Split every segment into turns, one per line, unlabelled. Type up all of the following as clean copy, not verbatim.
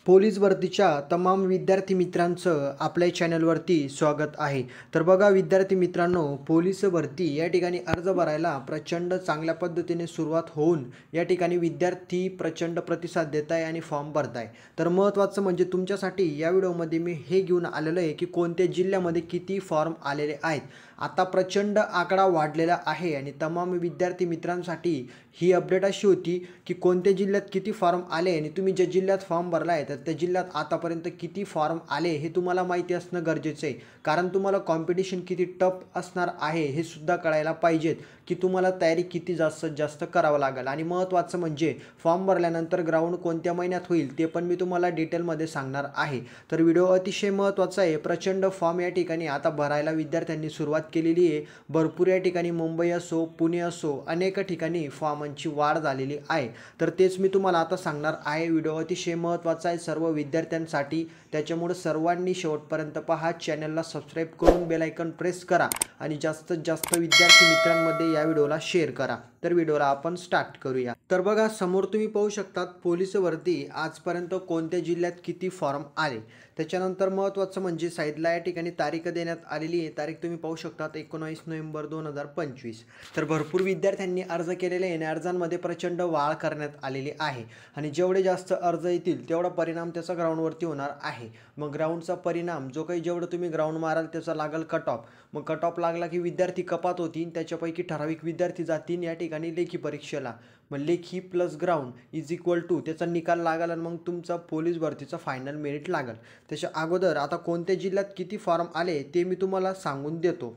Police भरतीच्या तमाम विद्यार्थी मित्रांचं आपल्या चॅनलवरती स्वागत आहे। तर बघा विद्यार्थी मित्रांनो, पोलीस भरती या ठिकाणी अर्ज भरायला प्रचंड चांगल्या पद्धतीने सुरुवात होऊन या ठिकाणी विद्यार्थी प्रचंड प्रतिसाद देत आहे आणि फॉर्म भरत आहे। तर महत्त्वाचं म्हणजे तुमच्यासाठी या व्हिडिओमध्ये मी हे घेऊन आलेलो आहे की कोणत्या जिल्ह्यामध्ये किती फॉर्म आलेले आहेत। आता प्रचंड आकडा वाढलेला आहे आणि तमाम विद्यार्थी मित्रांसाठी ही अपडेट अशी होती की कोणत्या जिल्ह्यात किती फॉर्म आले आणि तुम्ही ज्या जिल्ह्यात फॉर्म भरला आहे तर त्या जिल्ह्यात आतापर्यंत किती फॉर्म आले हे तुम्हाला माहिती असणं गरजेचं आहे। कारण तुम्हाला कॉम्पिटिशन किती टफ असणार आहे हे सुद्धा कळायला पाहिजेत की तुम्हाला तयारी किती जास्तीत जास्त करावं लागेल। आणि महत्त्वाचं म्हणजे फॉर्म भरल्यानंतर ग्राउंड कोणत्या महिन्यात होईल ते पण मी तुम्हाला डिटेलमध्ये सांगणार आहे। तर व्हिडिओ अतिशय महत्त्वाचा आहे। प्रचंड फॉर्म या ठिकाणी आता भरायला विद्यार्थ्यांनी सुरुवात केलेली आहे। भरपूर या ठिकाणी मुंबई असो, पुणे असो, अनेक ठिकाणी फॉर्मांची वाढ झालेली आहे। तर तेच मी तुम्हाला आता सांगणार आहे। व्हिडिओ अतिशय महत्त्वाचा आहे सर्व विद्यार्थ्यांसाठी, त्याच्यामुळे सर्वांनी शेवटपर्यंत पहा। चॅनलला सबस्क्राईब करून बेल आयकॉन प्रेस करा आणि जास्तीत जास्त विद्यार्थी मित्रांमध्ये या व्हिडिओला शेअर करा। तर व्हिडिओला आपण स्टार्ट करूया। तर बघा समोर तुम्ही पाहू शकतात पोलीस भरती आजपर्यंत कोणत्या जिल्ह्यात किती फॉर्म आले। त्याच्यानंतर महत्त्वाचं म्हणजे साईडला या ठिकाणी तारीख देण्यात आलेली आहे। तारीख तुम्ही पाहू शकतात 19 नोव्हेंबर 2025। तर भरपूर विद्यार्थ्यांनी अर्ज केलेले आहे आणि अर्जांमध्ये प्रचंड वाढ करण्यात आलेली आहे आणि जेवढे जास्त अर्ज येतील तेवढा परिणाम त्याचा ग्राउंडवरती होणार आहे। मग ग्राउंडचा परिणाम जो काही जेवढं तुम्ही ग्राउंड माराल त्याचा लागेल कट ऑफ। मग कट ऑफ लागला की विद्यार्थी कपात होतील, त्याच्यापैकी ठराविक विद्यार्थी जातील या ठिकाणी लेखी परीक्षेला। मग लेखी plus ground is equal to त्याचा निकाल लागेल आणि मग तुमचा पोलीस भरतीचा फायनल मेरिट लागेल। त्याच्या अगोदर आता कोणत्या जिल्ह्यात किती फॉर्म आले ते मी तुम्हाला सांगून देतो।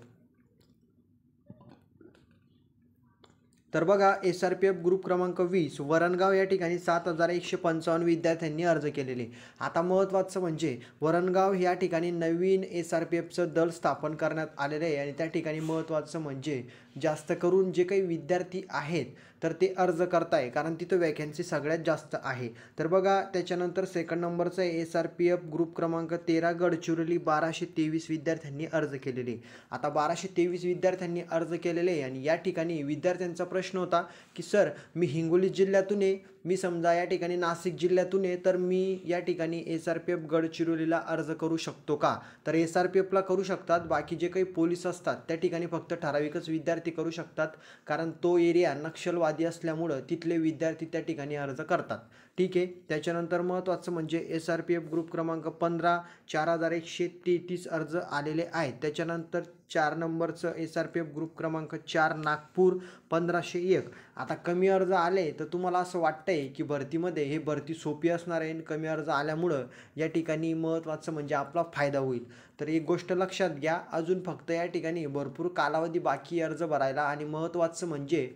तर बघा SRPF ग्रुप क्रमांक 20 वरणगाव या ठिकाणी 7155 विद्यार्थ्यांनी अर्ज केलेले। आता महत्त्वाचं म्हणजे वरणगाव या ठिकाणी नवीन SRPFचं दल स्थापन करण्यात आलेलं आहे आणि त्या ठिकाणी महत्त्वाचं म्हणजे जास्त करून जे काही विद्यार्थी आहेत तर ते अर्ज करताय, कारण तिथं वॅकन्सी सगळ्यात जास्त आहे। तर बघा त्याच्यानंतर सेकंड नंबरचं आहे SRPF ग्रुप क्रमांक 13 गडचिरोली 1223 विद्यार्थ्यांनी अर्ज केलेले। आता 1223 विद्यार्थ्यांनी अर्ज केलेले आणि या ठिकाणी विद्यार्थ्यांचा प्रश्न होता की सर मी हिंगोली जिल्ह्यातून आहे, मी समजा या ठिकाणी नाशिक जिल्ह्यातून आहे, तर मी या ठिकाणी SRPF गडचिरोलीला अर्ज करू शकतो का? तर SRPFला करू शकतात, बाकी जे काही पोलीस असतात त्या ठिकाणी फक्त ठराविकच विद्यार्थी करू शकतात, कारण तो एरिया नक्षलवादी असल्यामुळं तिथले विद्यार्थी त्या ठिकाणी अर्ज करतात। ठीक आहे। त्याच्यानंतर महत्त्वाचं म्हणजे SRPF ग्रुप क्रमांक 15 4133 अर्ज आलेले आहेत। त्याच्यानंतर 4 नंबरचं SRPF ग्रुप क्रमांक 4 नागपूर 1501। आता कमी अर्ज आले तर तुम्हाला असं वाटतंय की भरतीमध्ये हे भरती सोपी असणार आहे, कमी अर्ज आल्यामुळं या ठिकाणी महत्त्वाचं म्हणजे आपला फायदा होईल। तर एक गोष्ट लक्षात घ्या, अजून फक्त या ठिकाणी भरपूर कालावधी बाकी अर्ज भरायला आणि महत्त्वाचं म्हणजे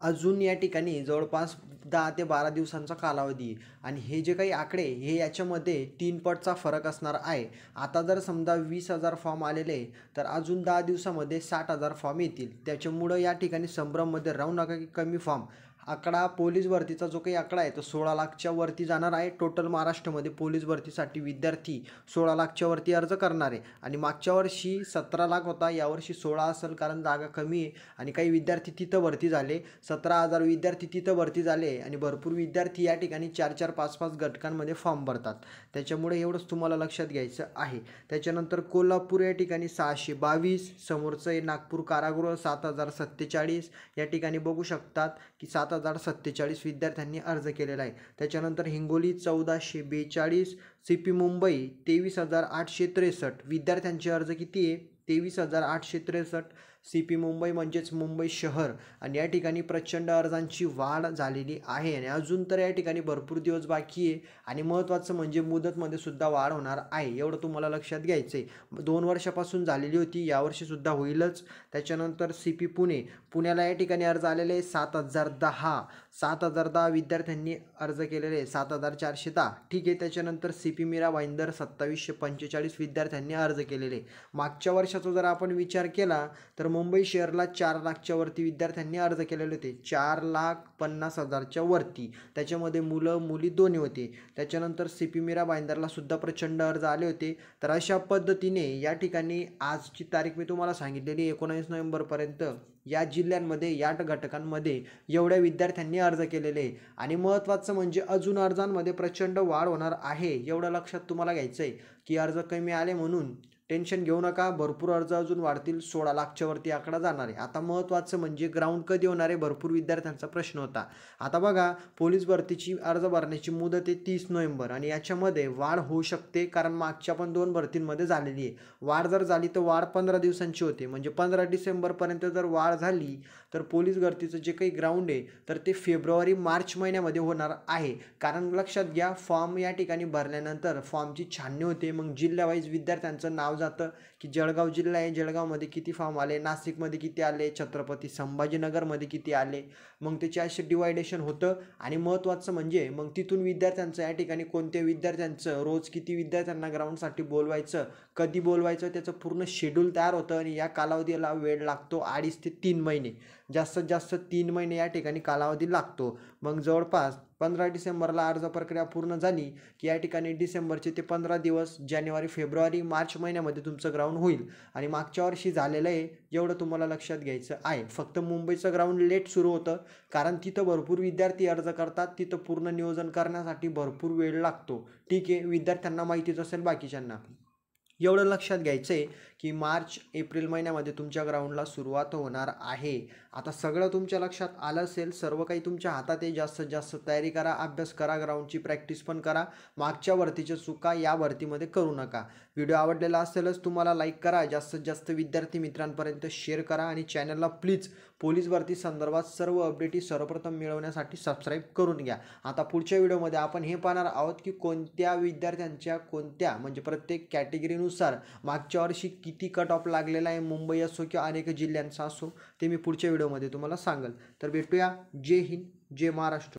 अजून या ठिकाणी जवळपास 10 ते 12 दिवसांचा कालावधी आहे आणि हे जे काही आकडे हे याच्यामध्ये 3 पटचा फरक असणार आहे। आता जर समजा 20,000 फॉर्म आलेले तर अजून 10 दिवसामध्ये 60,000 फॉर्म येतील। त्याच्यामुळं या ठिकाणी संभ्रममध्ये राहू नका की कमी फॉर्म। आकडा पोलीस भरतीचा जो काही आकडा आहे तो 16 लाखच्या वरती जाणार आहे। टोटल महाराष्ट्रामध्ये पोलीस भरतीसाठी विद्यार्थी 16 लाखच्या वरती अर्ज करणार आहे आणि मागच्या वर्षी 17 लाख होता, यावर्षी 16 असेल कारण जागा कमी आहे आणि काही विद्यार्थी तिथं भरती झाले। 17,000 विद्यार्थी तिथं भरती झाले आणि भरपूर विद्यार्थी या ठिकाणी 4-4, 5-5 घटकांमध्ये फॉर्म भरतात। त्याच्यामुळे एवढंच तुम्हाला लक्षात घ्यायचं आहे। त्याच्यानंतर कोल्हापूर या ठिकाणी 622, समोरचं आहे नागपूर कारागृह 7047। या ठिकाणी बघू शकतात की 7047 विद्यार्थ्यांनी अर्ज केलेला आहे। त्याच्यानंतर हिंगोली 1442, CP मुंबई 23,863 विद्यार्थ्यांचे अर्ज किती आहे 23,863 CP मुंबई म्हणजेच मुंबई शहर आणि या ठिकाणी प्रचंड अर्जांची वाढ झालेली आहे आणि अजून तर या ठिकाणी भरपूर दिवस बाकी आहे आणि महत्त्वाचं म्हणजे मुदतमध्ये सुद्धा वाढ होणार आहे, एवढं तुम्हाला लक्षात घ्यायचं आहे। 2 वर्षापासून झालेली होती, यावर्षी सुद्धा होईलच। त्याच्यानंतर CP पुण्याला या ठिकाणी अर्ज आलेले 7,010 विद्यार्थ्यांनी अर्ज केलेले 7,410। ठीक आहे। त्याच्यानंतर CP मीरा भाईंदर 2745 विद्यार्थ्यांनी अर्ज केलेले। मागच्या वर्षाचा जर आपण विचार केला तर मुंबई शहरला 4 लाखच्या वरती विद्यार्थ्यांनी अर्ज केलेले होते, 4,50,000च्या वरती। त्याच्यामध्ये मुलं मुली दोन्ही होते। त्याच्यानंतर CP मीरा भाईंदरला सुद्धा प्रचंड अर्ज आले होते। तर अशा पद्धतीने या ठिकाणी आजची तारीख मी तुम्हाला सांगितलेली 19 नोव्हेंबरपर्यंत या जिल्ह्यांमध्ये या घटकांमध्ये एवढ्या विद्यार्थ्यांनी अर्ज केलेले आहे. आणि महत्त्वाचं म्हणजे अजून अर्जांमध्ये प्रचंड वाढ होणार आहे. एवढं लक्षात तुम्हाला घ्यायचं आहे की अर्ज कमी आले म्हणून टेन्शन घेऊ नका, भरपूर अर्ज अजून वाढतील, 16 लाखच्या वरती आकडा जाणार आहे. आता महत्त्वाचं म्हणजे ग्राउंड कधी होणार आहे, भरपूर विद्यार्थ्यांचा प्रश्न होता. आता बघा, पोलीस भरतीची अर्ज भरण्याची मुदत आहे 30 नोव्हेंबर आणि याच्यामध्ये वाढ होऊ शकते, कारण मागच्या पण 2 भरतींमध्ये झालेली आहे. वाढ जर झाली तर वाढ 15 दिवसांची होते, म्हणजे 15 डिसेंबरपर्यंत जर वाढ झाली तर पोलीस भरतीचं जे काही ग्राउंड आहे तर ते फेब्रुवारी मार्च महिन्यामध्ये होणार आहे. कारण लक्षात घ्या, फॉर्म या ठिकाणी भरल्यानंतर फॉर्मची छाननी होते, मग जिल्ह्यावाईज विद्यार्थ्यांचं नाव जातं की जळगाव जिल्हा आहे, जळगावमध्ये किती फॉर्म आले, नाशिकमध्ये किती आले, छत्रपती संभाजीनगरमध्ये किती आले, मग त्याचे असे डिवायडेशन होतं. आणि महत्त्वाचं म्हणजे मग तिथून विद्यार्थ्यांचं या ठिकाणी कोणत्या विद्यार्थ्यांचं रोज किती विद्यार्थ्यांना ग्राउंडसाठी बोलवायचं, कधी बोलवायचं, त्याचं पूर्ण शेड्यूल तयार होतं. आणि या कालावधीला वेळ लागतो 2.5 ते 3 महिने, जास्तीत जास्त 3 महिने या ठिकाणी कालावधी लागतो. मग जवळपास 15 डिसेंबरला अर्ज प्रक्रिया पूर्ण झाली की या ठिकाणी डिसेंबरचे ते 15 दिवस, जानेवारी फेब्रुवारी मार्च महिन्यामध्ये तुमचं ग्राउंड होईल. आणि मागच्या वर्षी झालेलं आहे, एवढं तुम्हाला लक्षात घ्यायचं आहे. फक्त मुंबईचं ग्राउंड लेट सुरू होतं, कारण तिथं भरपूर विद्यार्थी अर्ज करतात, तिथं पूर्ण नियोजन करण्यासाठी भरपूर वेळ लागतो. ठीक आहे, विद्यार्थ्यांना माहितीच असेल बाकीच्यांना. एवढं लक्षात घ्यायचं आहे की मार्च एप्रिल महिन्यामध्ये तुमच्या ग्राउंडला सुरुवात होणार आहे. आता सगळं तुमच्या लक्षात आलं असेल, सर्व काही तुमच्या हातात आहे. जास्तीत जास्त तयारी करा, अभ्यास करा, ग्राउंडची प्रॅक्टिस पण करा. मागच्या भरतीच्या चुका या भरतीमध्ये करू नका. व्हिडिओ आवडलेला असेलच तुम्हाला लाईक करा, जास्तीत जास्त विद्यार्थी मित्रांपर्यंत शेअर करा आणि चॅनलला प्लीज पोलीस भरती संदर्भात सर्व अपडेटी सर्वप्रथम मिळवण्यासाठी सबस्क्राईब करून घ्या. आता पुढच्या व्हिडिओमध्ये आपण हे पाहणार आहोत की कोणत्या विद्यार्थ्यांच्या कोणत्या म्हणजे प्रत्येक कॅटेगरीनुसार मागच्या वर्षी किती कट ऑफ लागलेला आहे, मुंबई असो किंवा अनेक जिल्ह्यांचा असो, ते मी पुढच्या व्हिडिओमध्ये तुम्हाला सांगेल. तर भेटूया. जय हिंद, जय महाराष्ट्र.